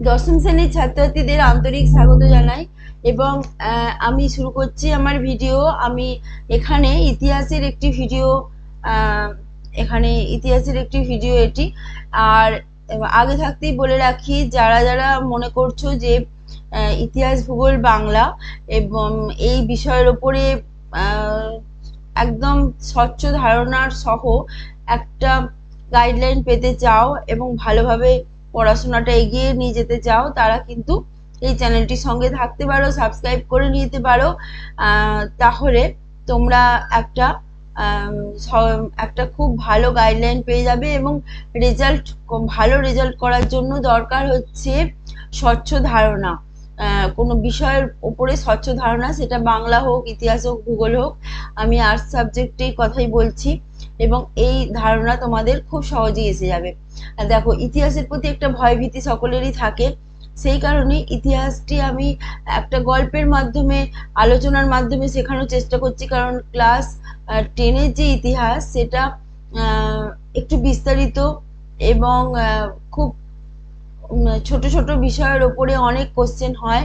দশম শ্রেণীর ছাত্রছাত্রীদের আন্তরিক স্বাগত জানাই এবং আমি শুরু করছি আমার ভিডিও। আমি এখানে ইতিহাসের একটি ভিডিও আহ, এখানে ইতিহাসের একটি ভিডিও এটি। আর আগে থাকতেই বলে রাখি, যারা যারা মনে করছো যে ইতিহাস ভূগোল বাংলা এবং এই বিষয়ের ওপরে আহ, একদম স্বচ্ছ ধারণার সহ একটা গাইডলাইন পেতে চাও এবং ভালোভাবে পড়াশোনাটা এগিয়ে নিয়ে যেতে চাও, তারা কিন্তু এই চ্যানেলটির সঙ্গে থাকতে পারো, সাবস্ক্রাইব করে নিতে পারো। তাহলে তোমরা একটা একটা খুব ভালো গাইডলাইন পেয়ে যাবে এবং রেজাল্ট, ভালো রেজাল্ট করার জন্য দরকার হচ্ছে স্বচ্ছ ধারণা। কোনো বিষয়ের উপরে স্বচ্ছ ধারণা, সেটা বাংলা হোক, ইতিহাস হোক, ভূগোল হোক। আমি আর্টস সাবজেক্টেই কথাই বলছি এবং এই ধারণা তোমাদের খুব সহজেই এসে যাবে। দেখো, ইতিহাসের প্রতি একটা ভয়ভীতি সকলেরই থাকে, সেই কারণে ইতিহাসটি আমি একটা গল্পের মাধ্যমে, আলোচনার মাধ্যমে শেখানোর চেষ্টা করছি। কারণ ক্লাস 10-এর যে ইতিহাস, সেটা একটু বিস্তারিত এবং খুব ছোট ছোট বিষয়ের ওপরে অনেক কোশ্চেন হয়।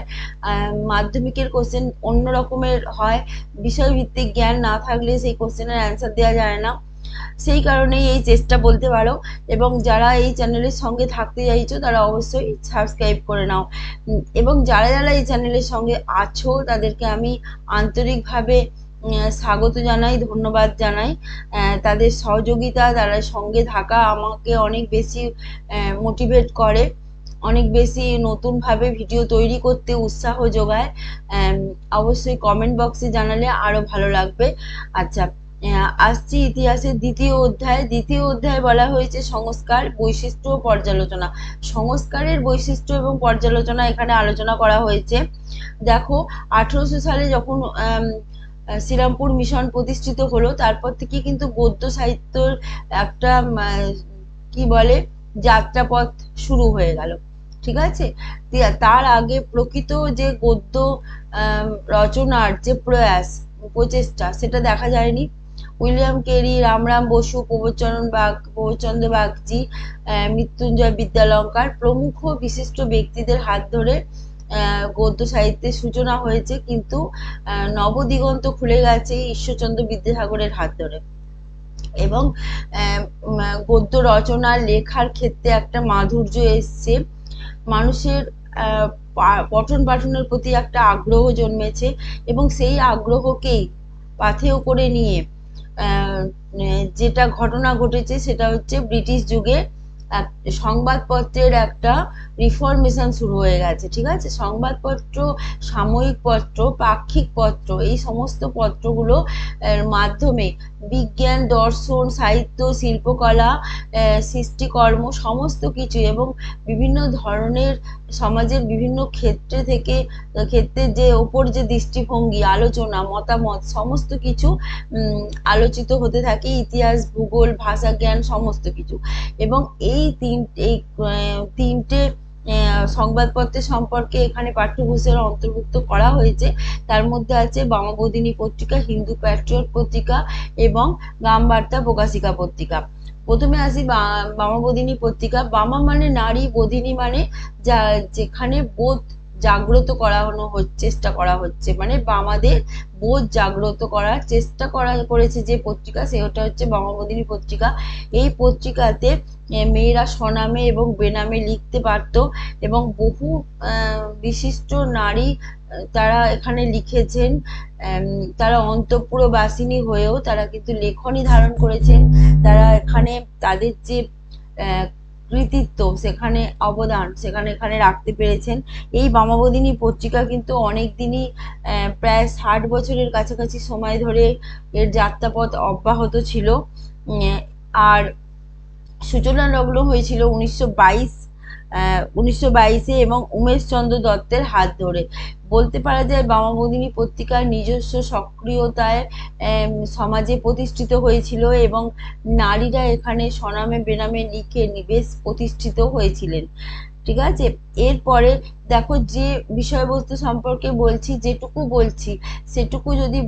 মাধ্যমিকের কোশ্চেন অন্য রকমের হয়, বিষয়ভিত্তিক জ্ঞান না থাকলে সেই কোশ্চেনের অ্যান্সার দেওয়া যায় না। সেই কারণেই এই চেষ্টা বলতে পারো। এবং যারা এই চ্যানেলের সঙ্গে থাকতে চাইছো তারা অবশ্যই সাবস্ক্রাইব করে নাও। এবং যারা যারা এই চ্যানেলের সঙ্গে আছো তাদেরকে আমি আন্তরিকভাবে স্বাগত জানাই, ধন্যবাদ জানাই। তাদের সহযোগিতা, তাদের সঙ্গে থাকা আমাকে অনেক বেশি মোটিভেট করে, অনেক বেশি নতুনভাবে ভিডিও তৈরি করতে উৎসাহ যোগায়। অবশ্যই কমেন্ট বক্সে জানালে আরো ভালো লাগবে। আচ্ছা, আসছি ইতিহাসের দ্বিতীয় অধ্যায় বলা হয়েছে সংস্কার, বৈশিষ্ট্য ও পর্যালোচনা। সংস্কারের বৈশিষ্ট্য এবং পর্যালোচনা এখানে আলোচনা করা হয়েছে। দেখো, 1800 সালে যখন শ্রীরামপুর মিশন প্রতিষ্ঠিত হলো, তারপর থেকে কিন্তু গদ্য সাহিত্যর একটা কি বলে যাত্রাপথ শুরু হয়ে গেল। ঠিক আছে, তার আগে প্রকৃত যে গদ্য রচনার যে প্রচেষ্টা, সেটা দেখা যায়নি। উইলিয়াম কেরি, রামরাম বসু, প্রবোধচন্দ্র বাগচি, মৃত্যুঞ্জয় বিদ্যালঙ্কার প্রমুখ বিশিষ্ট ব্যক্তিদের হাত ধরে গদ্য সাহিত্যের সূচনা হয়েছে, কিন্তু নবদিগন্ত খুলে গেছে ঈশ্বরচন্দ্র বিদ্যাসাগরের হাত ধরে। এবং গদ্য রচনা লেখার ক্ষেত্রে একটা মাধুর্য এসছে, মানুষের পঠন পাঠনের প্রতি একটা আগ্রহ জন্মেছে এবং সেই আগ্রহকেই পাথেয় করে নিয়ে যেটা ঘটনা ঘটেছে সেটা হচ্ছে ব্রিটিশ যুগে সংবাদপত্রের একটা রিফরমেশন শুরু হয়ে গেছে। ঠিক আছে, সংবাদপত্র, সাময়িক পত্র, পাক্ষিক পত্র, এই সমস্ত পত্রগুলো মাধ্যমে বিজ্ঞান, দর্শন, সাহিত্য, শিল্পকলা, সৃষ্টিকর্ম সমস্ত কিছু এবং বিভিন্ন ধরনের সমাজের বিভিন্ন ক্ষেত্রের যে ওপর যে দৃষ্টিভঙ্গি, আলোচনা, মতামত সমস্ত কিছু আলোচিত হতে থাকে, ইতিহাস, ভূগোল, ভাষা জ্ঞান সমস্ত কিছু। এবং এই তিনটে সংবাদপত্রের সম্পর্কে এখানে পাঠ্যপুস্তকে অন্তর্ভুক্ত করা হয়েছে। তার মধ্যে আছে বামাবোধিনী পত্রিকা, হিন্দু প্যাট্রিয়ট পত্রিকা এবং গ্রামবার্তা প্রকাশিকা পত্রিকা। প্রথমে আসি বামাবোধিনী পত্রিকা। বামা মানে নারী, বোধিনী মানে যেখানে বোধ জাগ্রত করানো চেষ্টা করা হচ্ছে, মানে বামাদের বোধ জাগ্রত করার চেষ্টা করেছে যে পত্রিকা, সেটা হচ্ছে বামাবোধিনী পত্রিকা। এই পত্রিকাতে মেয়েরা স্বনামে এবং বেনামে লিখতে পারত এবং বহু বিশিষ্ট নারী তারা এখানে লিখেছেন। তারা অন্তঃপুরবাসিনী হয়েও তারা কিন্তু লেখনী ধারণ করেছেন। তারা এখানে তাদের যে কৃতিত্ব, সেখানে অবদান, এখানে রাখতে পেরেছেন। এই বামাবোধিনী পত্রিকা কিন্তু অনেক দিনই, প্রায় 60 বছরের কাছাকাছি সময় ধরে এর যাত্রাপথ অব্যাহত ছিল। আর সূচনা লগ্ন হয়েছিল 1922-এ এবং উমেশচন্দ্র দত্তের হাত ধরে। বলতে পারা যায় বামাবোধিনী পত্রিকার নিজস্ব সক্রিয়তায় সমাজে প্রতিষ্ঠিত হয়েছিল এবং নারীরা এখানে স্বনামে বেনামে লিখে বেশ প্রতিষ্ঠিত হয়েছিলেন। ঠিক আছে। এরপরে দেখো, যে বিষয়বস্তু সম্পর্কে বলছি, যেটুকু বলছি সেটুকু যদি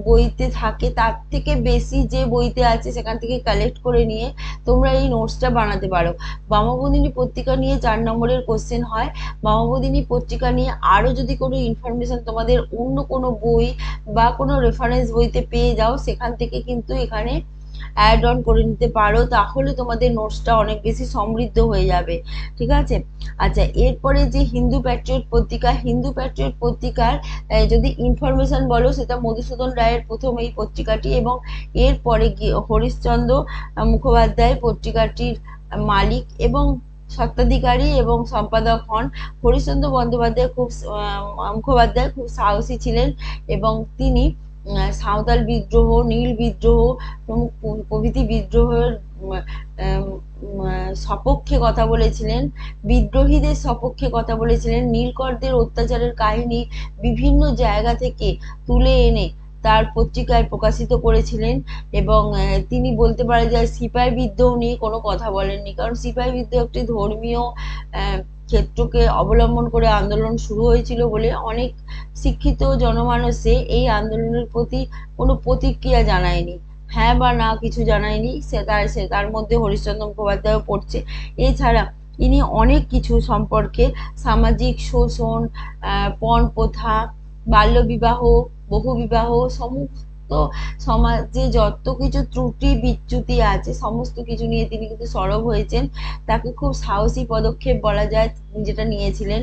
বইতে থাকে, তার থেকে বেশি যে বইতে আছে সেখান থেকে কালেক্ট করে নিয়ে তোমরা এই নোটসটা বানাতে পারো। বামাবোধিনী পত্রিকা নিয়ে 4 নম্বরের কোশ্চেন হয়। বামাবোধিনী পত্রিকা নিয়ে আরো যদি কোনো ইনফরমেশন তোমাদের অন্য কোনো বই বা কোনো রেফারেন্স বইতে পেয়ে যাও, সেখান থেকে কিন্তু এখানে অ্যাড অন করে নিতে পারো, তাহলে তোমাদের নোটসটা অনেক বেশি সমৃদ্ধ হয়ে যাবে। ঠিক আছে। আচ্ছা, এরপরে যে হিন্দু প্যাট্রিয়ট পত্রিকা, হিন্দু প্যাট্রিয়ট পত্রিকার যদি ইনফরমেশন বলো, সেটা মধুসূদন রায়ের প্রথম এই পত্রিকাটি, এবং এরপরে হরিশ্চন্দ্র মুখোপাধ্যায় পত্রিকাটির মালিক এবং স্বত্বাধিকারী এবং সম্পাদক হন। হরিশ্চন্দ্র বন্দ্যোপাধ্যায় মুখোপাধ্যায় খুব সাহসী ছিলেন, এবং তিনি সাঁওতাল বিদ্রোহ, নীল বিদ্রোহ প্রভৃতি বিদ্রোহের সপক্ষে কথা বলেছিলেন, বিদ্রোহীদের সপক্ষে কথা বলেছিলেন। নীলকরদের অত্যাচারের কাহিনী বিভিন্ন জায়গা থেকে তুলে এনে তার পত্রিকায় প্রকাশিত করেছিলেন, এবং তিনি বলতে পারা যায় সিপাহী বিদ্রোহ নিয়ে কোনো কথা বলেননি, কারণ সিপাহী বিদ্রোহ একটি ধর্মীয় ক্ষেত্রকে অবলম্বন করে আন্দোলন শুরু হয়েছিল বলে অনেক শিক্ষিত জনমানসে এই আন্দোলনের প্রতি কোনো প্রতিক্রিয়া জানায়নি, হ্যাঁ বা না কিছু জানায়নি। তার মধ্যে হরিশ্চন্দ্র মুখোপাধ্যায়ও পড়ছে। এছাড়া ইনি অনেক কিছু সম্পর্কে, সামাজিক শোষণ, পণ প্রথা, বাল্যবিবাহ, বহুবিবাহ, সমস্ত সমাজে যত কিছু ত্রুটি বিচ্যুতি আছে সমস্ত কিছু নিয়ে তিনি কিন্তু সরব হয়েছেন। তাকে খুব সাহসী পদক্ষেপ বলা যায় যেটা নিয়েছিলেন,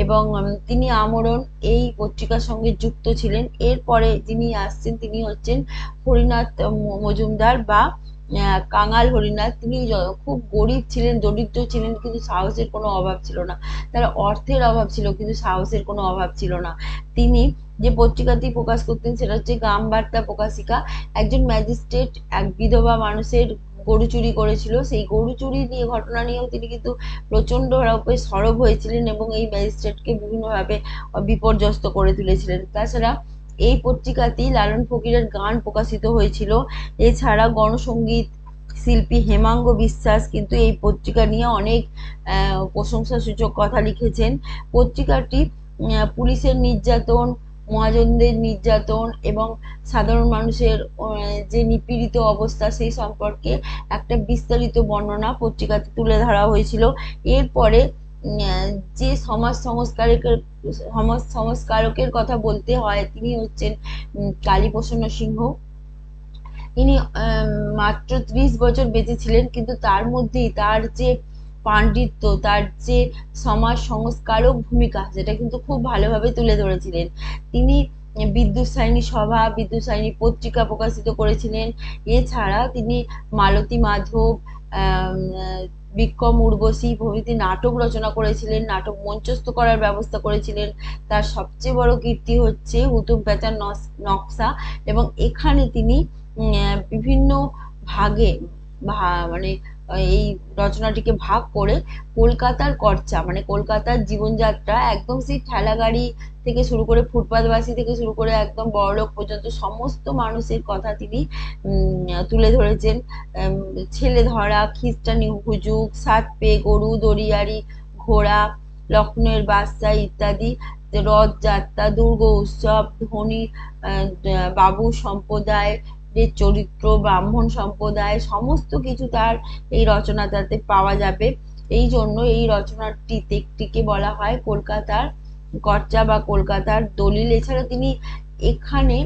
এবং তিনি আমরণ এই পত্রিকার সঙ্গে যুক্ত ছিলেন। এরপরে যিনি আসছেন তিনি হচ্ছেন হরিনাথ মজুমদার বা কাঙাল হরিনাথ। তিনি খুব গরিব ছিলেন, দরিদ্র ছিলেন, কিন্তু সাহসের কোনো অভাব ছিল না। তার অর্থের অভাব ছিল, কিন্তু সাহসের কোনো অভাব ছিল না। তিনি যে পত্রিকাটি প্রকাশ করতেন সেটা হচ্ছে গ্রাম বার্তা প্রকাশিকা। একজন ম্যাজিস্ট্রেট এক বিধবা মানুষের গরু চুরি করেছিল, সেই গরু চুরি নিয়ে ঘটনা নিয়েও তিনি কিন্তু প্রচন্ড রূপে সরব হয়েছিলেন, এবং এই ম্যাজিস্ট্রেটকে বিভিন্নভাবে বিপর্যস্ত করে তুলেছিলেন। তাছাড়া এই পত্রিকাটি লালন ফকিরের গান প্রকাশিত হয়েছিল। এছাড়া গণসঙ্গীত শিল্পী হেমাঙ্গ বিশ্বাস কিন্তু এই পত্রিকা নিয়ে অনেক প্রশংসাসূচক কথা লিখেছেন। পত্রিকাটি পুলিশের নির্যাতন, মহাজনদের নির্যাতন এবং সাধারণ মানুষের যে নিপীড়িত অবস্থা সেই সম্পর্কে একটা বিস্তারিত বর্ণনা পত্রিকাতে তুলে ধরা হয়েছিল। এরপরে যে সমাজ সংস্কারকের কথা বলতে হয়, তিনি হচ্ছেন কালীপ্রসন্ন সিংহ। ইনি মাত্র 30 বছর বেঁচে ছিলেন, কিন্তু তার মধ্যেই তার যে পাণ্ডিত্য, তার যে সমাজ সংস্কারক ভূমিকা, যেটা কিন্তু খুব ভালোভাবে তুলে ধরেছিলেন। তিনি বিদ্যুৎসায়নী সভা, বিদ্যুৎসায়নী পত্রিকা প্রকাশিত করেছিলেন। এছাড়া তিনি মালতী মাধব, বিক্রম উর্বশী প্রভৃতি নাটক রচনা করেছিলেন, নাটক মঞ্চস্থ করার ব্যবস্থা করেছিলেন। তার সবচেয়ে বড় কীর্তি হচ্ছে হুতুম প্যাঁচার নকশা, এবং এখানে তিনি বিভিন্ন ভাগে মানে এই রচনাটিকে ভাগ করে কলকাতার কর্চা, মানে কলকাতার জীবনযাত্রা, একদম সেই ঠেলা গাড়ি থেকে শুরু করে ফুটপাতবাসী থেকে শুরু করে একদম বড়লোক পর্যন্ত সমস্ত মানুষের কথা তিনি তুলে ধরেছেন। ছেলে ধরা, খ্রিস্টানি হুজুগ, সাত পেয়ে গরু, দড়িয়ারি ঘোড়া, লক্ষ্ণৌয়ের বাদশা ইত্যাদি, রথযাত্রা, দুর্গ উৎসব, ধনী বাবু সম্প্রদায় চরিত্র, ব্রাহ্মণ সম্প্রদায়, সমস্ত কিছু তার এই রচনাটাতে পাওয়া যাবে। এই জন্য এই রচনাটিকে বলা হয় কলকাতার কর্চা বা কলকাতার দলিল। এছাড়া তিনি এখানে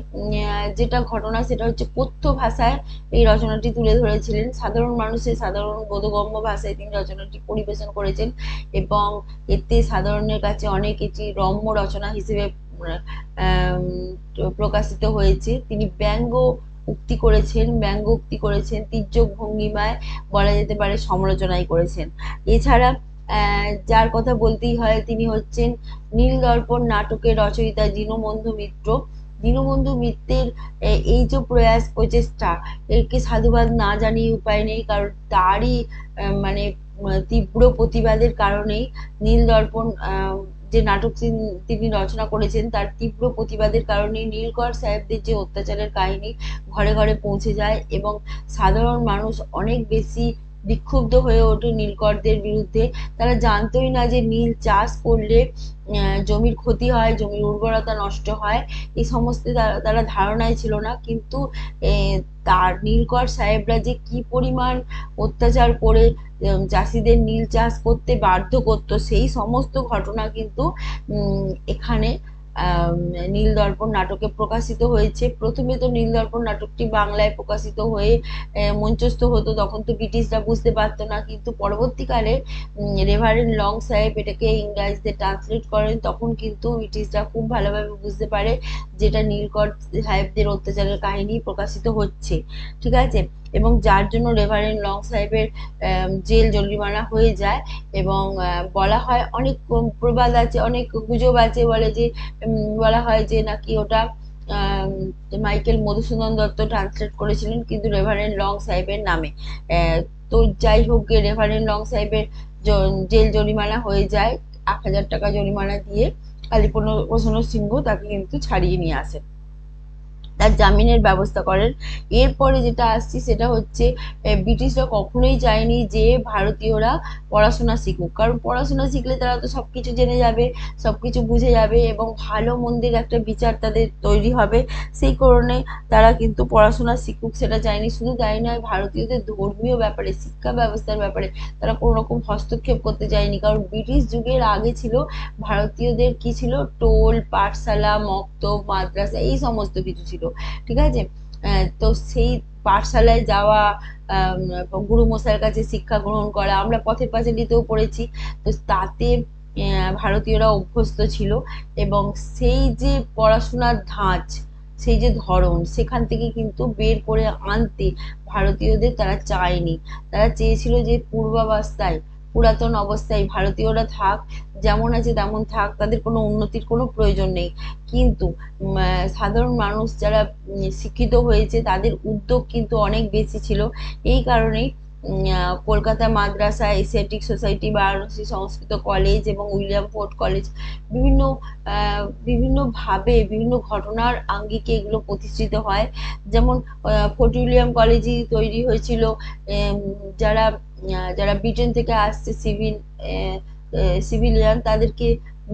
যেটা ঘটনা সেটা হচ্ছে কথ্য ভাষায় এই রচনাটি তুলে ধরেছিলেন, সাধারণ মানুষের সাধারণ বোধগম্য ভাষায় তিনি রচনাটি পরিবেশন করেছেন, এবং এতে সাধারণের কাছে অনেক এটি রম্য রচনা হিসেবে প্রকাশিত হয়েছে। তিনি ব্যঙ্গ উক্তি করেছেন, তির্যক ভঙ্গিমায় বলা যেতে পারে সমালোচনাই করেছেন। এছাড়া যার কথা বলতেই হয় তিনি হচ্ছেন নীলদর্পণ নাটকের রচয়িতা দীনবন্ধু মিত্র। দীনবন্ধু মিত্রের এই যে প্রচেষ্টা, একে সাধুবাদ না জানিয়ে উপায় নেই, কারণ তারই মানে তীব্র প্রতিবাদের কারণেই নীলদর্পণ যে নাটক তিনি রচনা করেছেন, তার তীব্র প্রতিবাদের কারণে নীলকর সাহেবদের যে অত্যাচারের কাহিনী ঘরে ঘরে পৌঁছে যায়, এবং সাধারণ মানুষ অনেক বেশি বিক্ষুব্ধ হয়ে ওঠে নীলকরদের বিরুদ্ধে। তারা জানতোই না যে নীল চাষ করলে জমির ক্ষতি হয়, জমির উর্বরতা নষ্ট হয়, এই সমস্ত তারা ধারণাই ছিল না। কিন্তু তার নীলকর সাহেবরা যে কি পরিমাণ অত্যাচার করে চাষিদের নীল চাষ করতে বাধ্য করতো, সেই সমস্ত ঘটনা কিন্তু এখানে নীল দর্পণ নাটকে প্রকাশিত হয়েছে। প্রথমে তো নীল দর্পণ নাটকটি বাংলায় প্রকাশিত হয়ে মঞ্চস্থ হতো, তখন তো ব্রিটিশরা বুঝতে পারতো না, কিন্তু পরবর্তীকালে রেভারেন্ড লং সাহেব এটাকে ইংরেজিতে ট্রান্সলেট করেন, তখন কিন্তু ব্রিটিশরা খুব ভালোভাবে বুঝতে পারে যেটা নীলকর সাহেবদের অত্যাচারের কাহিনী প্রকাশিত হচ্ছে, ঠিক আছে। এবং যার জন্য রেভারেন্ড লং সাহেবের জেল জরিমানা হয়ে যায়। এবং বলা হয়, অনেক প্রবাদ আছে, অনেক গুজব আছে, বলা হয় যে নাকি ওটা মাইকেল মধুসূদন দত্ত ট্রান্সলেট করেছিলেন, কিন্তু রেভারেন্ড লং সাহেবের নামে। তো যাই হোক, রেভারেন্ড লং সাহেবের জেল জরিমানা হয়ে যায়, 1000 টাকা জরিমানা দিয়ে কালীপ্রসন্ন সিংহ তাকে কিন্তু ছাড়িয়ে নিয়ে আসেন, তার জামিনের ব্যবস্থা করেন। এরপরে যেটা আসছি সেটা হচ্ছে, ব্রিটিশরা কখনোই চায়নি যে ভারতীয়রা পড়াশোনা শিখুক, কারণ পড়াশোনা শিখলে তারা তো সবকিছু জেনে যাবে, সবকিছু বুঝে যাবে, এবং ভালো মন্দের একটা বিচার তাদের তৈরি হবে। সেই কারণে তারা কিন্তু পড়াশোনা শিখুক সেটা চায়নি। শুধু তাই নয়, ভারতীয়দের ধর্মীয় ব্যাপারে, শিক্ষা ব্যবস্থার ব্যাপারে তারা কোনো রকম হস্তক্ষেপ করতে চায়নি, কারণ ব্রিটিশ যুগের আগে ছিল ভারতীয়দের কি ছিল, টোল, পাঠশালা, মক্তব, মাদ্রাসা, এই সমস্ত কিছু ছিল, ঠিক আছে। তো সেই পাঠশালায় যাওয়া, গুরু মশাইয়ের কাছে শিক্ষা গ্রহণ করা, আমরা পথের পাঁচালীতেও পড়েছি, তো তাতে ভারতীয়রা অভ্যস্ত ছিল। এবং সেই যে পড়াশোনার ধাঁচ, সেই যে ধরন, সেখান থেকে কিন্তু বের করে আনতে ভারতীয়দের তারা চায়নি। তারা চেয়েছিল যে পূর্বাবস্থায়, পুরাতন অবস্থায় ভারতীয়রা থাক, যেমন আছে তেমন থাক, তাদের কোনো উন্নতির কোনো প্রয়োজন নেই। কিন্তু সাধারণ মানুষ যারা শিক্ষিত হয়েছে, তাদের উদ্যোগ কিন্তু অনেক বেশি ছিল। এই কারণেই কলকাতা মাদ্রাসা, এশিয়াটিক সোসাইটি, বারাণসী সংস্কৃত কলেজ এবং উইলিয়াম ফোর্ড কলেজ, বিভিন্ন বিভিন্নভাবে বিভিন্ন ঘটনার আঙ্গিকে এগুলো প্রতিষ্ঠিত হয়। যেমন ফোর্ট উইলিয়াম কলেজই তৈরি হয়েছিল যারা যারা ব্রিটেন থেকে আসছে, সিভিলিয়ান, তাদেরকে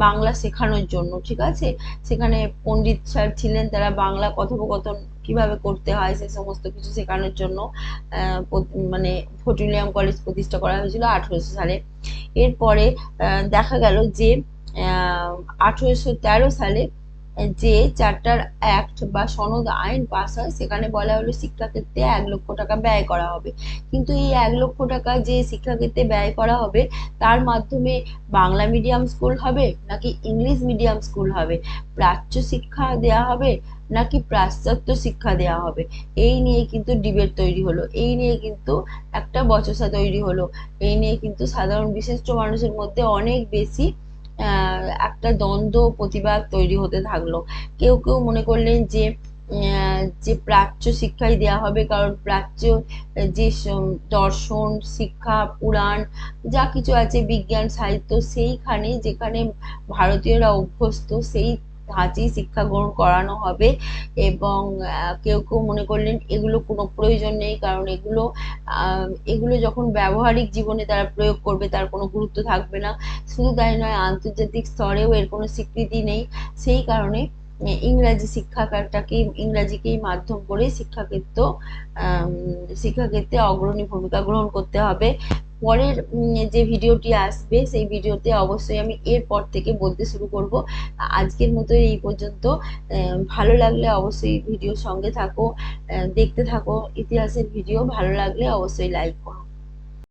বাংলা শেখানোর জন্য, ঠিক আছে। সেখানে পণ্ডিত স্যার ছিলেন, তারা বাংলা কথোপকথন কিভাবে করতে হয় সে সমস্ত কিছু শেখানোর জন্য মানে ফোর্ট উইলিয়াম কলেজ প্রতিষ্ঠা করা হয়েছিল 1800 সালে। এরপরে দেখা গেল যে 1813 সালে যে চার্টার অ্যাক্ট বা সনদ আইন পাস হয়, সেখানে বলা হলো শিক্ষাক্ষেত্রে 1 লক্ষ টাকা ব্যয় করা হবে। কিন্তু এই 1 লক্ষ টাকা যে শিক্ষাক্ষেত্রে ব্যয় করা হবে, তার মাধ্যমে বাংলা মিডিয়াম স্কুল হবে নাকি ইংলিশ মিডিয়াম স্কুল হবে, প্রাচ্য শিক্ষা দেয়া হবে নাকি পাশ্চাত্য শিক্ষা দেয়া হবে, এই নিয়ে কিন্তু ডিবেট তৈরি হলো, এই নিয়ে কিন্তু একটা বচসা তৈরি হলো, এই নিয়ে কিন্তু সাধারণ বিশিষ্ট মানুষের মধ্যে অনেক বেশি একটা দ্বন্দ্ব প্রতিবাদ তৈরি হতে থাকলো। কেউ কেউ মনে করলেন যে যে প্রাচ্য শিক্ষাই দেয়া হবে, কারণ প্রাচ্য যে দর্শন, শিক্ষা, পুরাণ, যা কিছু আছে, বিজ্ঞান, সাহিত্য, সেইখানে যেখানে ভারতীয়রা অভ্যস্ত, সেই ধাঁচেই শিক্ষা গ্রহণ করানো হবে। এবং কেউ কেউ মনে করলেন এগুলো কোনো প্রয়োজন নেই, কারণ এগুলো যখন ব্যবহারিক জীবনে তারা প্রয়োগ করবে, তার কোনো গুরুত্ব থাকবে না। শুধু তাই নয়, আন্তর্জাতিক স্তরেও এর কোনো স্বীকৃতি নেই। সেই কারণে ইংরাজিকেই মাধ্যম করে শিক্ষাক্ষেত্রে অগ্রণী ভূমিকা গ্রহণ করতে হবে। পরের যে ভিডিওটি আসবে, সেই ভিডিওতে অবশ্যই আমি এরপর থেকে বলতে শুরু করব। আজকের মতো এই পর্যন্ত। ভালো লাগলে অবশ্যই ভিডিওর সঙ্গে থাকো, দেখতে থাকো ইতিহাসের ভিডিও। ভালো লাগলে অবশ্যই লাইক করো।